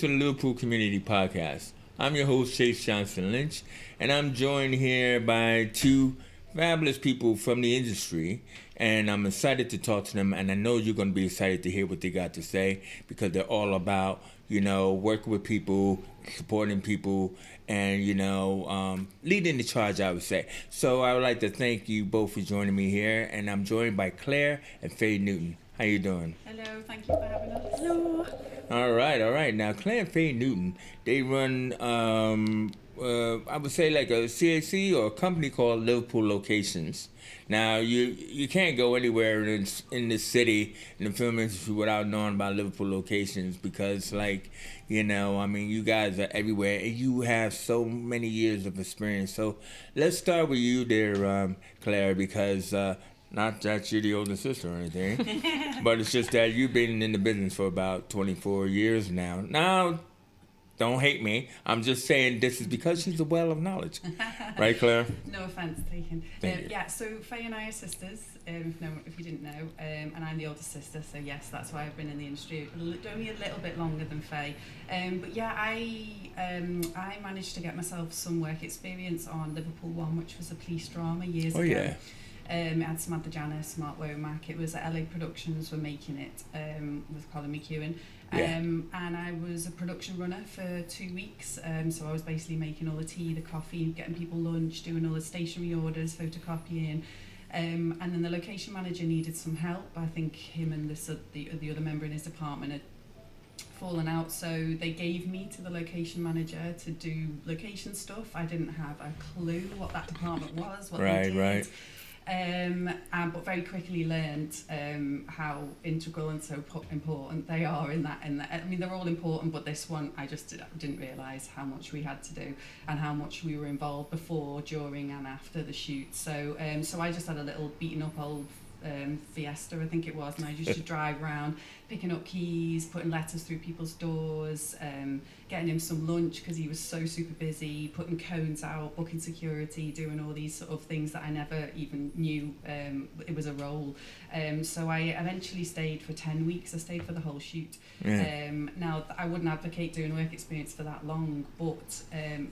to the Liverpool Community Podcast. I'm your host, Chase Johnson Lynch, and I'm joined here by two fabulous people from the industry, and I'm excited to talk to them, and I know you're going to be excited to hear what they got to say because they're all about, working with people, supporting people, and, leading the charge, I would say. So I would like to thank you both for joining me here, and I'm joined by Claire and Faye Newton. How you doing? Hello, thank you for having us. Hello. All right. Now, Claire and Faye Newton, they run, I would say like a CAC or a company called Liverpool Locations. Now, you can't go anywhere in this city, in the film industry, without knowing about Liverpool Locations because, you guys are everywhere and you have so many years of experience. So let's start with you there, Claire, because not that you're the older sister or anything, but it's just that you've been in the business for about 24 years now. Now, don't hate me. I'm just saying this is because she's a well of knowledge. Right, Claire? No offence taken. Thank you. Yeah, so Faye and I are sisters, if you didn't know, and I'm the older sister, so yes, that's why I've been in the industry only a little bit longer than Faye. But yeah, I managed to get myself some work experience on Liverpool One, which was a police drama years ago. Yeah. It had Samantha Janice, Mark Womack. It was LA Productions were making it with Colin McEwen. And I was a production runner for 2 weeks. So I was basically making all the tea, the coffee, getting people lunch, doing all the stationery orders, photocopying. And then the location manager needed some help. I think him and the other member in his department had fallen out, so they gave me to the location manager to do location stuff. I didn't have a clue what that department was, what they did. Right. But very quickly learned how integral and so important they are in that. I mean, they're all important, but this one I just didn't realise how much we had to do and how much we were involved before, during, and after the shoot. So I just had a little beaten up old Fiesta, I think it was, and I used to drive around picking up keys, putting letters through people's doors, getting him some lunch because he was so super busy, putting cones out, booking security, doing all these sort of things that I never even knew it was a role. So I eventually stayed for 10 weeks. I stayed for the whole shoot. Now, I wouldn't advocate doing work experience for that long, but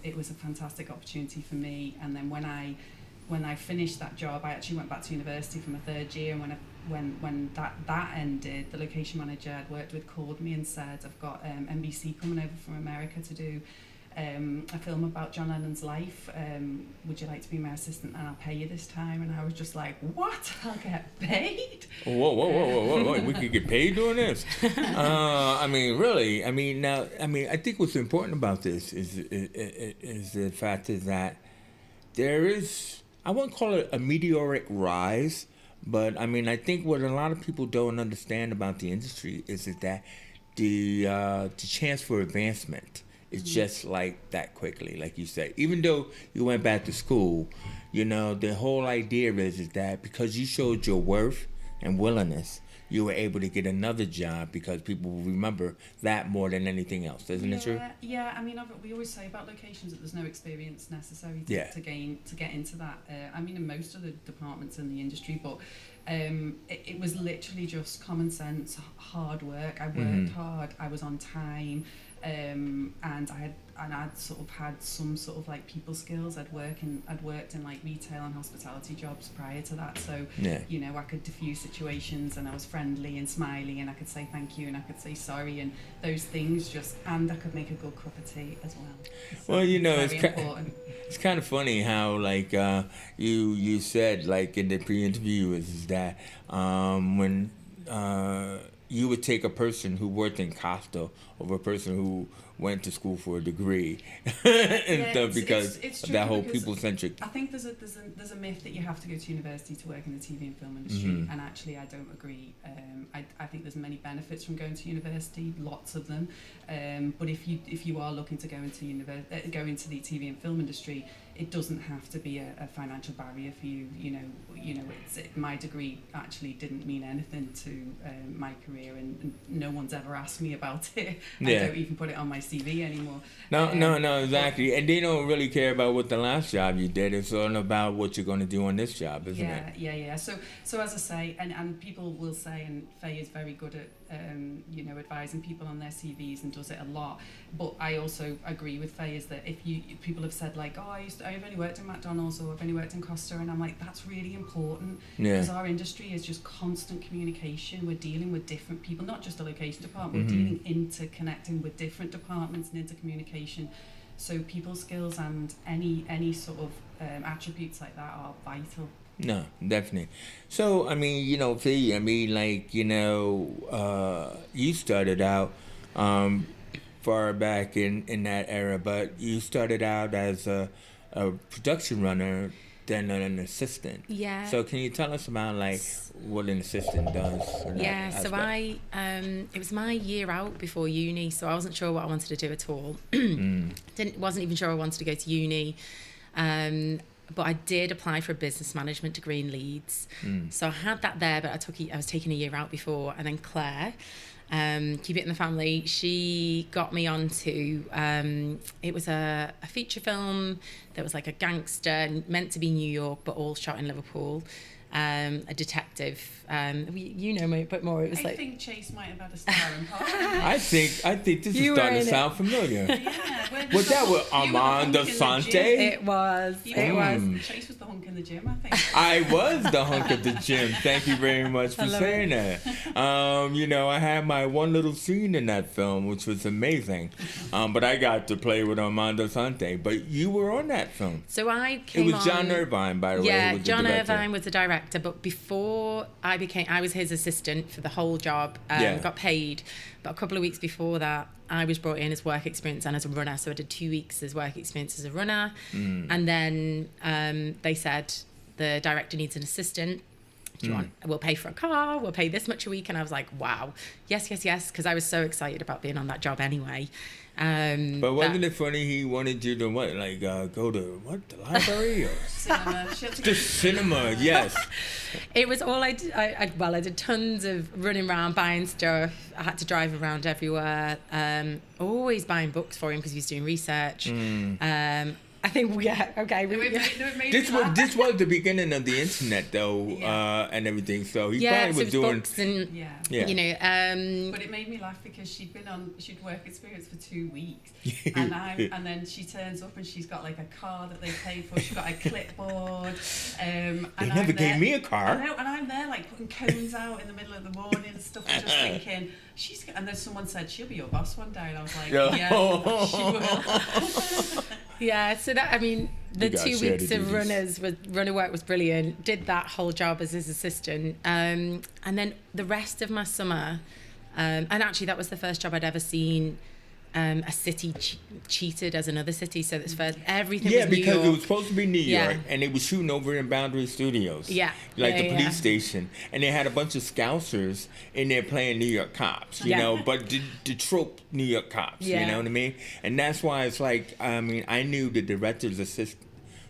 it was a fantastic opportunity for me. And then when I finished that job, I actually went back to university for my third year, and when that ended, the location manager I'd worked with called me and said, I've got NBC coming over from America to do a film about John Lennon's life. Would you like to be my assistant and I'll pay you this time? And I was just like, what? I'll get paid? Whoa. We could get paid doing this? Really? I think what's important about this is the fact is that there is, I wouldn't call it a meteoric rise, but I think what a lot of people don't understand about the industry is that the chance for advancement is just like that quickly, like you said. Even though you went back to school, the whole idea is that because you showed your worth and willingness, you were able to get another job because people will remember that more than anything else. Isn't it true? Yeah. We always say about locations that there's no experience necessary to get into that. In most of the departments in the industry, but it was literally just common sense, hard work. I worked hard. I was on time. And I'd sort of had some sort of like people skills. I'd worked in like retail and hospitality jobs prior to that, so I could diffuse situations, and I was friendly and smiley, and I could say thank you, and I could say sorry, and those things and I could make a good cup of tea as well. So well, it's kind of funny how like you said like in the pre-interview is that when you would take a person who worked in Costa over a person who went to school for a degree because it's of that whole because people-centric. I think there's a myth that you have to go to university to work in the TV and film industry, and actually I don't agree. I think there's many benefits from going to university, lots of them. But if you are looking to go into the TV and film industry, it doesn't have to be a financial barrier for you. My degree actually didn't mean anything to my career, and no one's ever asked me about it. I don't even put it on my CV anymore. No, exactly. And they don't really care about what the last job you did. It's all about what you're going to do on this job, isn't it? Yeah. So as I say, and people will say, and Faye is very good advising people on their CVs and does it a lot. But I also agree with Faye is that if people have said like, oh, I've only worked in McDonald's or I've only worked in Costa, and I'm like, that's really important because our industry is just constant communication. We're dealing with different people, not just the location department, we're dealing interconnecting with different departments and intercommunication. So people skills and any sort of attributes like that are vital. No, definitely. So, I mean, Fee, you started out far back in that era, but you started out as a production runner, then an assistant. Yeah. So, can you tell us about, what an assistant does? Yeah, so it was my year out before uni, so I wasn't sure what I wanted to do at all. Wasn't even sure I wanted to go to uni. But I did apply for a business management degree in Leeds. So I had that there, but I was taking a year out before. And then Claire, keep it in the family, she got me onto, it was a feature film that was like a gangster, meant to be New York, but all shot in Liverpool. A detective. You know a bit more. It was I think Chase might have had a starring part. I think this is starting to sound familiar. Yeah, was that with Armando Sante? It was. Chase was the hunk in the gym, I think. I was the hunk of the gym. Thank you very much for saying that. I had my one little scene in that film, which was amazing. But I got to play with Armando Sante. But you were on that film. So I came on. It was John Irvine, by the way. Yeah, John Irvine was the director. But before I was his assistant for the whole job. Got paid. But a couple of weeks before that, I was brought in as work experience and as a runner. So I did 2 weeks as work experience as a runner. And then they said, the director needs an assistant. Do you want? We'll pay for a car. We'll pay this much a week. And I was like, wow, yes, because I was so excited about being on that job anyway. But wasn't it funny he wanted you to go to the library or cinema? The cinema, yes. It was all I did. I did tons of running around buying stuff. I had to drive around everywhere. Always buying books for him because he was doing research. I think This was the beginning of the internet though, and everything. So he probably was doing books and but it made me laugh because she'd work experience for 2 weeks, and then she turns up and she's got like a car that they paid for. She's got a clipboard. They never gave me a car. I know, and I'm there like putting cones out in the middle of the morning and stuff, and just thinking and then someone said she'll be your boss one day, and I was like, yeah, she will. Yeah, so the 2 weeks of runner work was brilliant. Did that whole job as his assistant. And then the rest of my summer, and actually that was the first job I'd ever seen a city cheated as another city. So that's first, everything was New York. Yeah, because it was supposed to be New York, and they were shooting over in Boundary Studios. Yeah. The police station. And they had a bunch of Scousers in there playing New York cops, you know, but the trope New York cops, you know what I mean? And that's why it's I knew the director's assistant.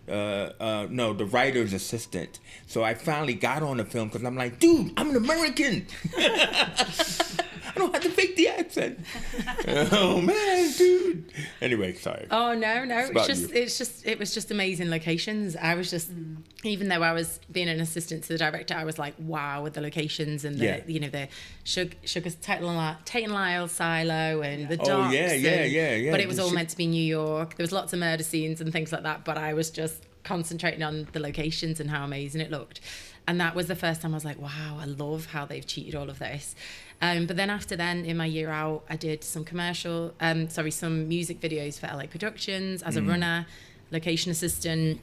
The writer's assistant. So I finally got on the film because I'm like, dude, I'm an American. I don't have to fake the accent. Oh man, dude. Anyway, sorry. Oh no. It was just amazing locations. I was just, even though I was being an assistant to the director, I was like, wow, with the locations and the Sugar's Tate & Lyle silo and the docks. Oh yeah. But it was all meant to be New York. There was lots of murder scenes and things like that. But I was just concentrating on the locations and how amazing it looked. And that was the first time I was like, wow, I love how they've cheated all of this. But then after then, in my year out, I did some some music videos for LA Productions as a runner, location assistant.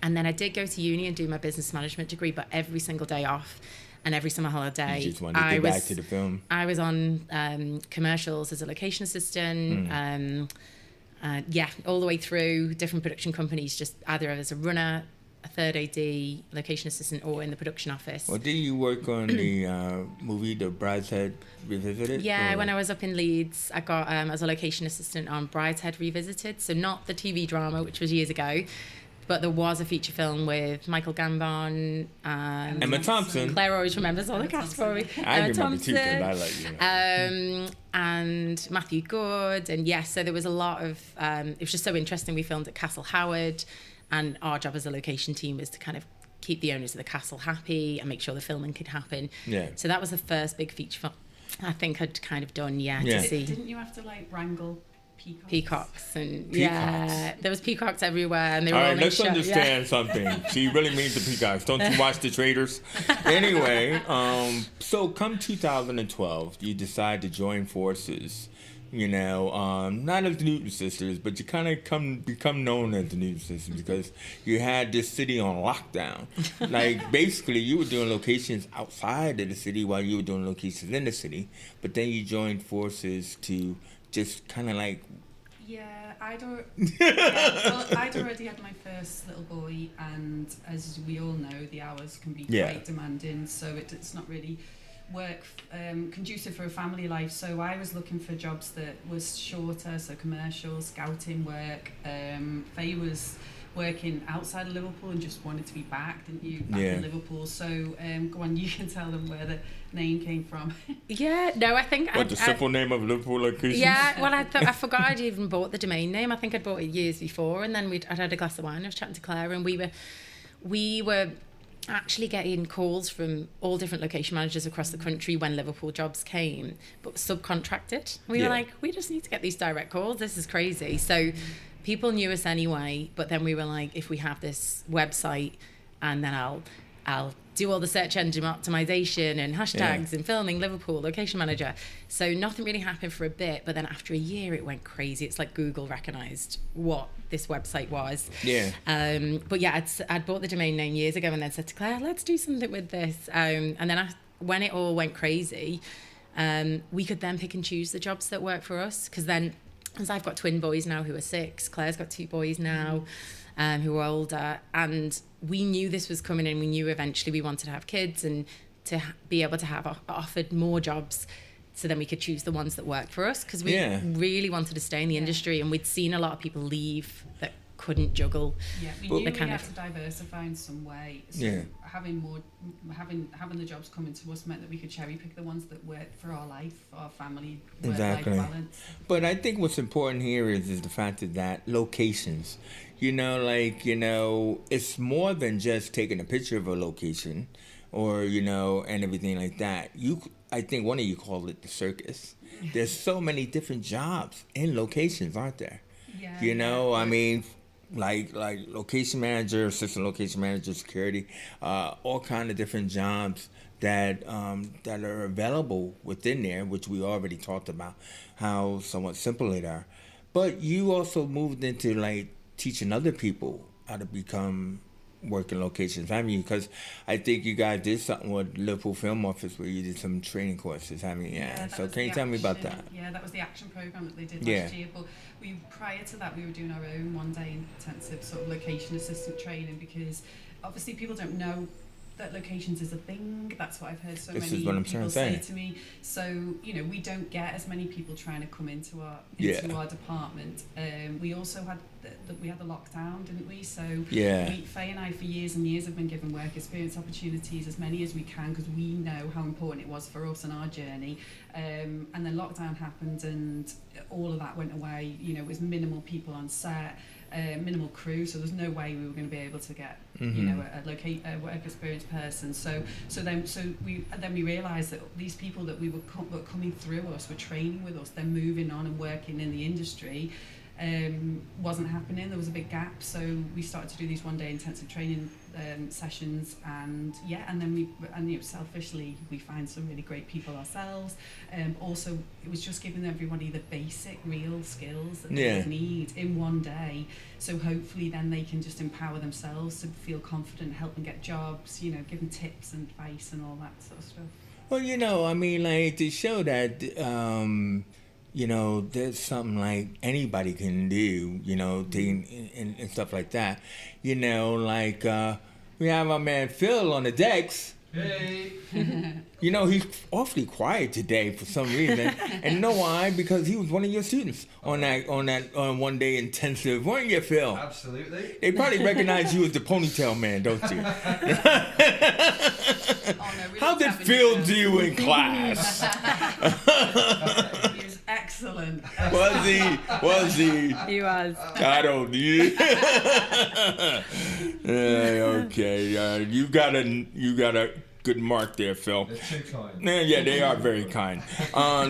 And then I did go to uni and do my business management degree, but every single day off and every summer holiday. You just wanted to get back to the film. I was on commercials as a location assistant. All the way through different production companies, just either as a runner, a third AD, location assistant, or in the production office. Well, did you work on the movie The Brideshead Revisited? Yeah, when I was up in Leeds, I got as a location assistant on Brideshead Revisited. So not the TV drama, which was years ago, but there was a feature film with Michael Gambon and Emma Thompson. Claire always remembers all the cast for me. I remember too, because I like you. And Matthew Good, and so there was a lot of. It was just so interesting. We filmed at Castle Howard. And our job as a location team was to kind of keep the owners of the castle happy and make sure the filming could happen. Yeah. So that was the first big feature film. I think I'd kind of done, Yeah. to see Didn't you have to like wrangle peacocks? peacocks and Peacocks. there was peacocks everywhere and they were All all right, in let's show. understand something. She really means the peacocks. Don't you watch The Traders? Anyway, so come 2012, you decide to join forces. You know, not as the Newton sisters, but you kind of become known as the Newton sisters because you had this city on lockdown. Like, basically, you were doing locations outside of the city while you were doing locations in the city, but then you joined forces to just kind of like... Yeah, I'd already had my first little boy, and as we all know, the hours can be quite demanding, so it's not really work conducive for a family life. So I was looking for jobs that was shorter, so commercial, scouting work. Faye was working outside of Liverpool and just wanted to be back, didn't you? Back in Liverpool. So go on, you can tell them where the name came from. I think the simple name of Liverpool Locations? Yeah, well, I forgot I'd even bought the domain name. I think I'd bought it years before, and then I'd had a glass of wine. I was chatting to Claire, and we were actually getting calls from all different location managers across the country when Liverpool jobs came, but subcontracted. We were like, we just need to get these direct calls. This is crazy. So people knew us anyway, but then we were like, if we have this website, and then I'll do all the search engine optimization and hashtags and filming Liverpool Location Manager. So nothing really happened for a bit, but then after a year it went crazy. It's like Google recognized what this website was. But yeah, I'd bought the domain name years ago and then said to Claire, let's do something with this. And then when it all went crazy, we could then pick and choose the jobs that work for us. Because then, as I've got twin boys now who are 6, Claire's got 2 boys now who are older, and we knew this was coming, and we knew eventually we wanted to have kids and to be able to have offered more jobs, so then we could choose the ones that worked for us, because we really wanted to stay in the industry, and we'd seen a lot of people leave that couldn't juggle. We knew we had to diversify in some way. So having the jobs coming to us meant that we could cherry pick the ones that worked for our life, our family, work-life balance. But I think what's important here is the fact that locations, it's more than just taking a picture of a location, or and everything like that. I think one of you called it the circus. There's so many different jobs in locations, aren't there? I mean, like location manager, assistant location manager, security, all kind of different jobs that are available within there, which we already talked about how somewhat simple they are. But you also moved into like teaching other people how to become working locations. I mean, because I think you guys did something with Liverpool Film Office where you did some training courses. I mean, so can you tell me about that? Yeah, that was the action program that they did last year. But prior to that, we were doing our own one-day intensive sort of location assistant training, because obviously people don't know that locations is a thing. That's what I've heard so many people say to me. So we don't get as many people trying to come into our department. We also had we had the lockdown, didn't we? So Faye and I for years and years have been given work experience opportunities, as many as we can, because we know how important it was for us and our journey. And then lockdown happened and all of that went away. It was minimal people on set, minimal crew, so there's no way we were going to be able to get a work experience person. So then we realised that these people that were coming through us, were training with us, then moving on and working in the industry, wasn't happening. There was a big gap, so we started to do these one-day intensive training sessions, and then selfishly we find some really great people ourselves. Also, it was just giving everybody the basic real skills that they need in one day, so hopefully then they can just empower themselves to feel confident, help them get jobs, give them tips and advice and all that sort of stuff. Well, I mean, like, to show that there's something like anybody can do, and stuff like that. We have our man Phil on the decks. Hey. He's awfully quiet today for some reason. And you know why? Because he was one of your students on that one day intensive, weren't you, Phil? Absolutely. They probably recognize you as the ponytail man, don't you? How did Phil do in class? He was excellent. Was he? He was. I don't. Okay. You gotta good mark there, Phil. They're too kind. Yeah, they are very kind.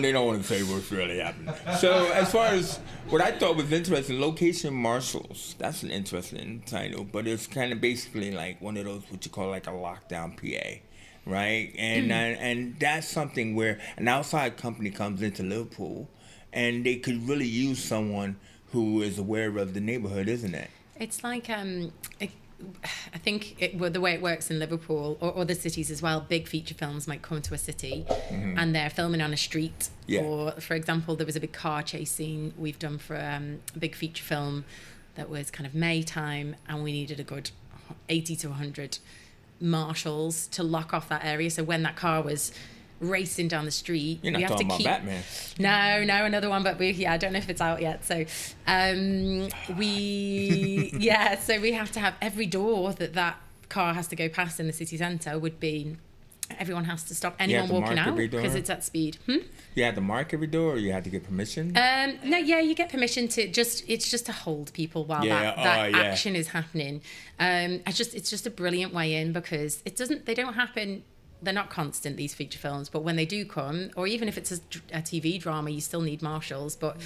They don't want to say what's really happening. So as far as what I thought was interesting, location marshals. That's an interesting title, but it's kind of basically like one of those what you call like a lockdown PA, right? And that's something where an outside company comes into Liverpool, and they could really use someone who is aware of the neighborhood, isn't it? It's like I think the way it works in Liverpool or other cities as well, big feature films might come to a city and they're filming on a street. Yeah. Or, for example, there was a big car chase scene we've done for a big feature film that was kind of May time, and we needed a good 80 to 100 marshals to lock off that area. So when that car was racing down the street, You're not we have talking to about keep Batman. No, another one, but I don't know if it's out yet. So so we have to have every door that car has to go past in the city centre would be, everyone has to stop anyone walking out because it's at speed. You had to mark every door, or you had to get permission? No, you get permission to it's just to hold people while that action is happening. It's just a brilliant way in, because they don't happen. They're not constant, these feature films, but when they do come, or even if it's a TV drama, you still need marshals. But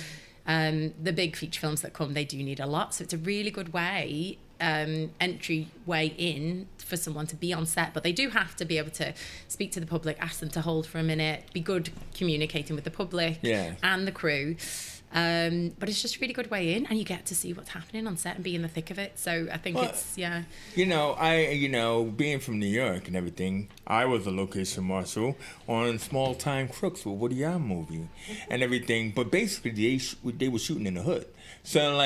the big feature films that come, they do need a lot. So it's a really good way, entry way in for someone to be on set. But they do have to be able to speak to the public, ask them to hold for a minute, be good communicating with the public and the crew. But it's just a really good way in, and you get to see what's happening on set and be in the thick of it. So I think being from New York and everything, I was a location marshal on Small Time Crooks with Woody Allen movie and everything. But basically, they were shooting in the hood. So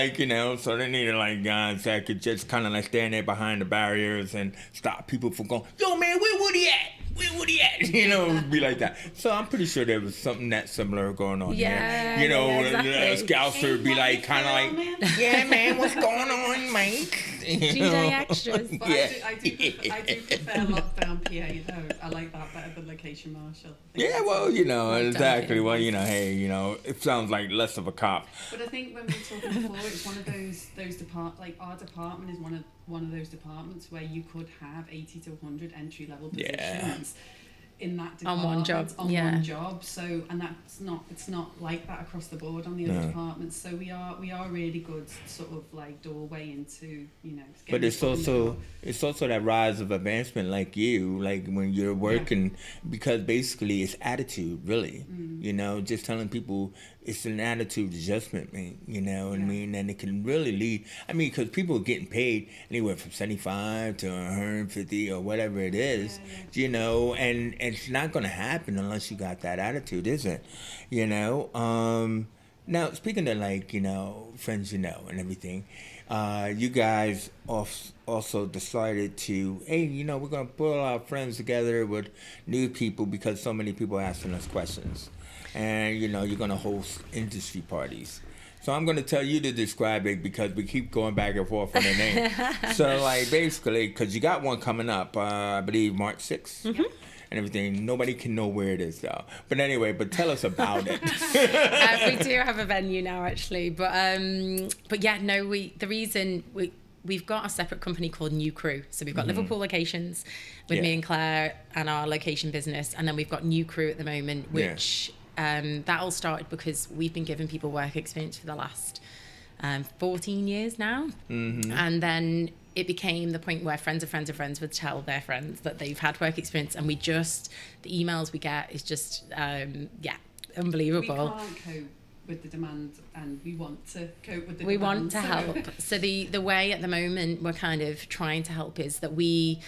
so they needed like guys that could just kind of like stand there behind the barriers and stop people from going, yo man, where Woody at? Where Woody at? Be like that. So I'm pretty sure there was something that similar going on there. Exactly. Scouser would be like, kind of like, yeah man, what's going on, mate? G-Day extras. But I do prefer lockdown PA though. I like that better than location marshal. Yeah, well, exactly. Well, hey, it sounds like less of a cop. But I think when we were talking before, it's one of those like our department is one of those departments where you could have 80 to 100 entry level positions in that department on one job. So, and it's not like that across the board on the other departments. So we are really good sort of like doorway into But it's also that rise of advancement, like when you're working, because basically it's attitude, really. Just telling people it's an attitude adjustment, man. What I mean? And it can really lead. I mean, because people are getting paid anywhere from 75 to 150 or whatever it is, and it's not going to happen unless you got that attitude, is it? Now, speaking of friends, and everything, you guys also decided to, hey, we're going to pull our friends together with new people because so many people are asking us questions. And, you're going to host industry parties. So I'm going to tell you to describe it because we keep going back and forth on the name. So, basically, because you got one coming up, I believe March 6th. Mm-hmm. And everything. Nobody can know where it is, though. But anyway, tell us about it. We do have a venue now, actually. We've got a separate company called New Crew. So we've got Liverpool Locations with me and Claire and our location business. And then we've got New Crew at the moment, which that all started because we've been giving people work experience for the last 14 years now. Mm-hmm. And then it became the point where friends of friends of friends would tell their friends that they've had work experience. And the emails we get is just, unbelievable. We can't cope with the demand, and we want to cope with the demand. We want to help. So the way at the moment we're kind of trying to help is that we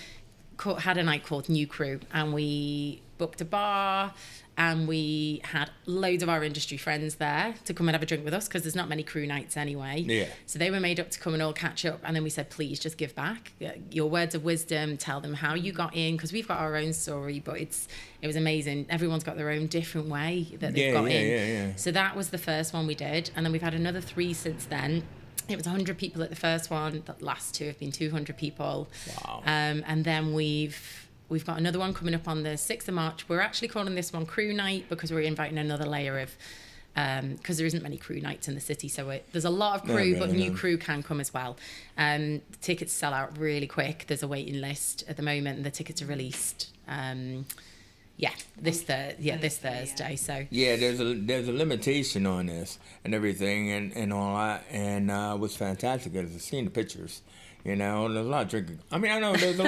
had a night called New Crew, and we booked a bar, and we had loads of our industry friends there to come and have a drink with us because there's not many crew nights anyway. Yeah. So they were made up to come and all catch up, and then we said, please just give back your words of wisdom, tell them how you got in, because we've got our own story, but it was amazing. Everyone's got their own different way that they've got in. Yeah. So that was the first one we did, and then we've had another 3 since then. It was 100 people at the first one. The last 2 have been 200 people. Wow. And then we've got another one coming up on the 6th of March. We're actually calling this one Crew Night because we're inviting another layer of because there isn't many crew nights in the city. So there's a lot of crew, really, but new no. crew can come as well. Tickets sell out really quick. There's a waiting list at the moment, and the tickets are released. This Thursday. So Yeah, there's a limitation on this and everything and all that, and what's fantastic is seeing the pictures. You know, there's a lot of drinking. I mean, I know there's a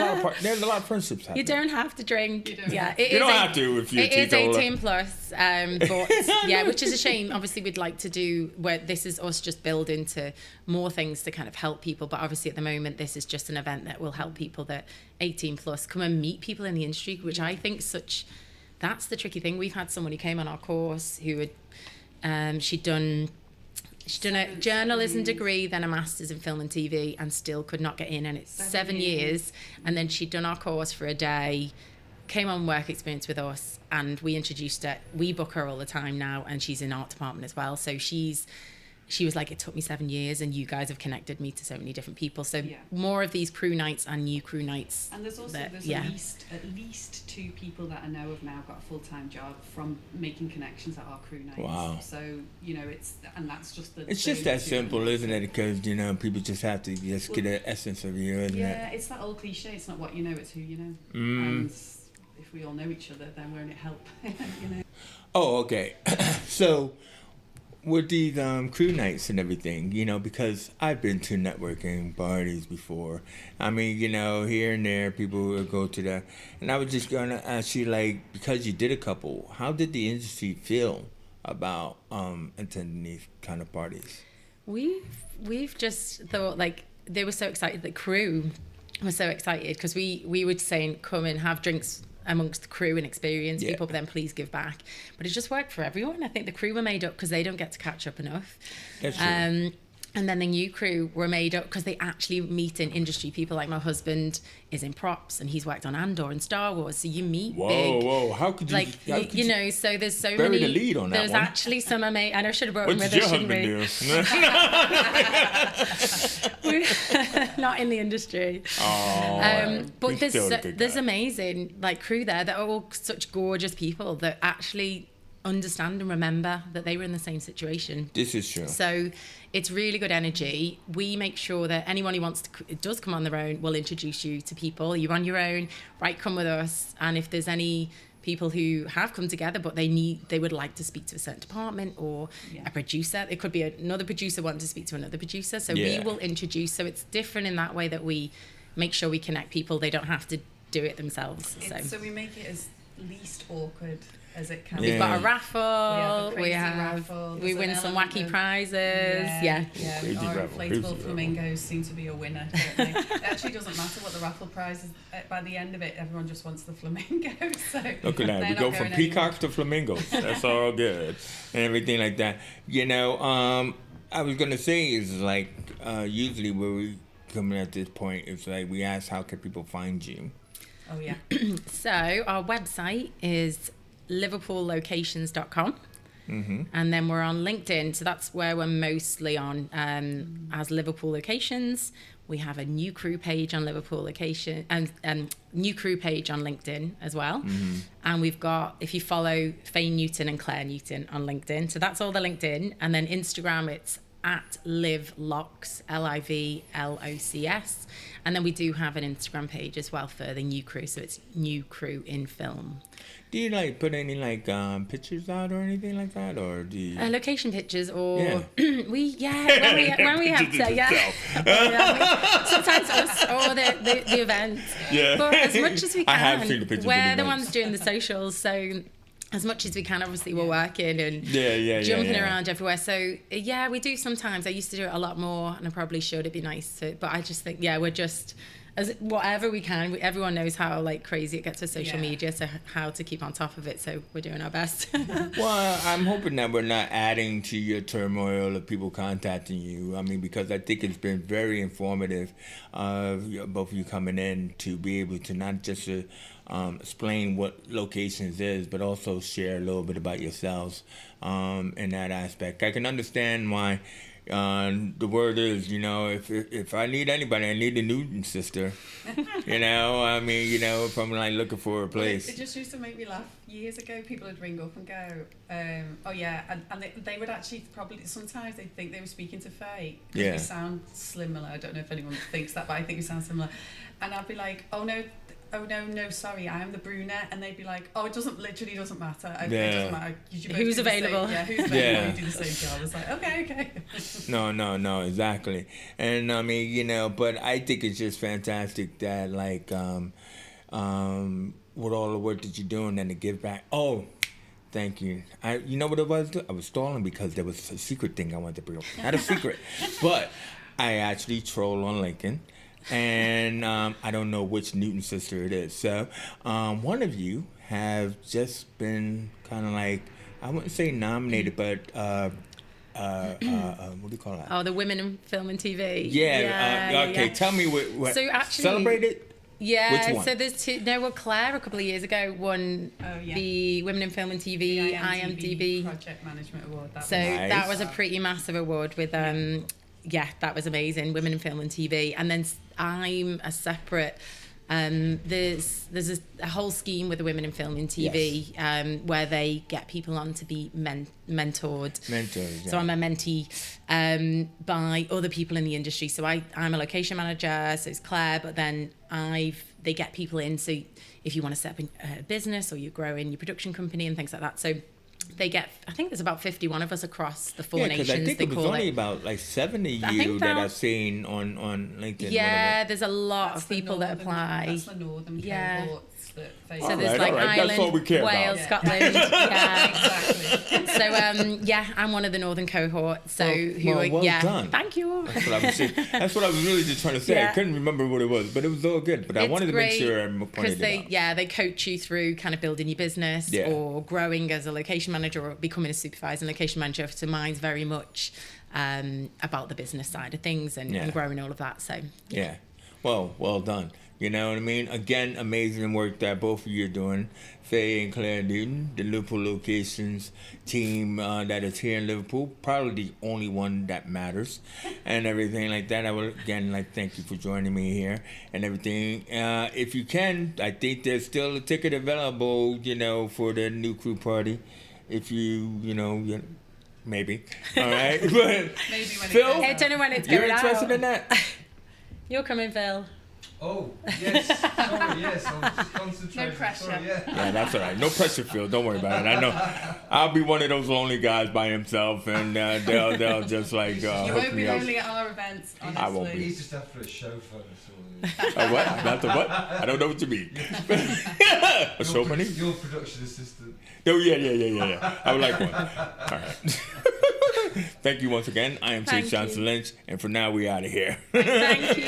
lot of friendships happening. you don't have to drink. You don't Yeah, have it You is don't have to if you're It is teetotaler. 18 plus, but yeah, which is a shame. Obviously, we'd like to do where this is us just building to more things to kind of help people. But obviously, at the moment, this is just an event that will help people that 18 plus come and meet people in the industry, which I think that's the tricky thing. We've had someone who came on our course who had she'd done a journalism degree, then a master's in film and TV, and still could not get in. And it's 7 years. And then she'd done our course for a day, came on work experience with us, and we introduced her. We book her all the time now, and she's in art department as well. So she was like, it took me 7 years, and you guys have connected me to so many different people. So more of these crew nights and new crew nights. And there's also at least 2 people that I know have now got a full-time job from making connections at our crew nights. Wow. So that's just the. It's just that simple, isn't it? Because people just have to just get an essence of you, isn't it? Yeah, it's that old cliche. It's not what you know, it's who you know. And if we all know each other, then won't it help? Oh, okay. So, with these crew nights and everything, because I've been to networking parties before. I mean, here and there, people will go to that. And I was just going to ask you, because you did a couple, how did the industry feel about attending these kind of parties? We've just thought, they were so excited. The crew was so excited because we were saying, come and have drinks amongst the crew and experience people, but then please give back. But it just worked for everyone. I think the crew were made up because they don't get to catch up enough. That's true. And then the new crew were made up because they actually meet in industry. People like my husband is in props and he's worked on Andor and Star Wars. So you meet big. Whoa, how could you... so there's so bury many... the lead on that There's one. actually some amazing... And I should have brought What him with did us, your shouldn't husband we? Not in the industry. But there's amazing crew there that are all such gorgeous people that actually understand and remember that they were in the same situation. This is true. So it's really good energy. We make sure that anyone who does come on their own, we'll introduce you to people. You're on your own, right, come with us. And if there's any people who have come together but they would like to speak to a certain department or a producer, it could be another producer wanting to speak to another producer. So we will introduce. So it's different in that way that we make sure we connect people. They don't have to do it themselves. So we make it as least awkward as it can. We've got a raffle. We win some wacky prizes. Yeah. Crazy Our raffle. inflatable flamingos seem to be a winner. It actually doesn't matter what the raffle prize is. By the end of it, everyone just wants the flamingos. So look at that. We go from peacocks to flamingos. That's all good. And everything like that. I was going to say is usually where we coming at this point, it's we ask how can people find you? Oh, yeah. So our website is liverpoollocations.com. And then we're on LinkedIn, so that's where we're mostly on as Liverpool Locations. We have a new crew page on Liverpool Location and new crew page on LinkedIn as well. And we've got, if you follow Faye Newton and Claire Newton on LinkedIn, so that's all the LinkedIn. And then Instagram, it's at LivLocs, LIVLOCS. And then we do have an Instagram page as well for the new crew, so it's New Crew in Film. Do you put any pictures out or anything like that, or do you... location pictures or when we have to sometimes us or the event. But as much as we can, I have seen the pictures. We're the ones doing the socials, so as much as we can, obviously we're working and jumping around everywhere. So we do sometimes. I used to do it a lot more, and I probably should. It'd be nice to, but I just think we're just as whatever we can. Everyone knows how crazy it gets with social media, so how to keep on top of it. So we're doing our best. Well, I'm hoping that we're not adding to your turmoil of people contacting you. I mean, because I think it's been very informative, both of you coming in to be able to not just explain what Locations is, but also share a little bit about yourselves in that aspect. I can understand why The word is, if I need anybody, I need the Newton sister. I mean, if I'm like looking for a place. It just used to make me laugh. Years ago, people would ring up and go, oh yeah, and they would actually probably, sometimes they'd think they were speaking to Faye. Yeah. We sound similar. I don't know if anyone thinks that, but I think we sound similar. And I'd be like, oh no, sorry, I am the brunette. And they'd be like, oh, it literally doesn't matter. It doesn't matter. Who's available? Who's available? Yeah. You do the same job. It's like, okay. No, exactly. And I mean, but I think it's just fantastic that like, with all the work that you're doing and to give back. Oh, thank you. You know what it was? I was stalling because there was a secret thing I wanted to bring up. Not a secret, but I actually troll on LinkedIn. And I don't know which Newton sister it is. So one of you have just been kind of like, I wouldn't say nominated, but what do you call that? Oh, the Women in Film and TV. Yeah. Okay, tell me what So actually, celebrated? Yeah, Which one? So there's two. No, well, Claire a couple of years ago won the Women in Film and TV The IMDb Project Management Award. That was a pretty massive award with that was amazing. Women in Film and TV, and then I'm a separate. There's a whole scheme with the Women in Film and TV where they get people on to be mentored. Yeah. So I'm a mentee by other people in the industry. So I'm a location manager, so it's Claire, but then they get people in. So if you want to set up a business or you're growing your production company and things like that. So they get, I think there's about 51 of us across the four nations. I think they it was only about like 70 of you that I've seen on LinkedIn. Yeah, there's a lot of people that apply. That's the northern cohorts that face. So there's like Ireland, Wales, Scotland. Yeah, exactly. So I'm one of the northern cohort. So well done. Thank you. That's what I was really just trying to say. Yeah. I couldn't remember what it was, but it was all good. But I wanted to make sure I pointed it out. They coach you through kind of building your business or growing as a location manager or becoming a supervisor and location manager. So mine's very much about the business side of things and growing all of that. So yeah. Well done. You know what I mean? Again, amazing work that both of you are doing. Faye and Claire Newton, the Liverpool Locations team that is here in Liverpool, probably the only one that matters and everything like that. I would, again, thank you for joining me here and everything. If you can, I think there's still a ticket available, for the new crew party. If maybe. All right? But Maybe when Phil, I don't know when it's you're going interested out. in that? You're coming, Phil. Oh, yes. Sorry, yes. I'm just concentrating. No pressure. Sorry, Yeah, that's all right. No pressure, Phil. Don't worry about it. I know. I'll be one of those lonely guys by himself, and they'll just like you hook won't me be up. lonely at our events, honestly. I won't be. He's just after a show photo. A what? Not a what? I don't know what you mean. A show money? Your production assistant. Oh, yeah. I would like one. All right. Thank you once again. I am Chief Thank Johnson you. Lynch, and for now, we out of here. Thank you.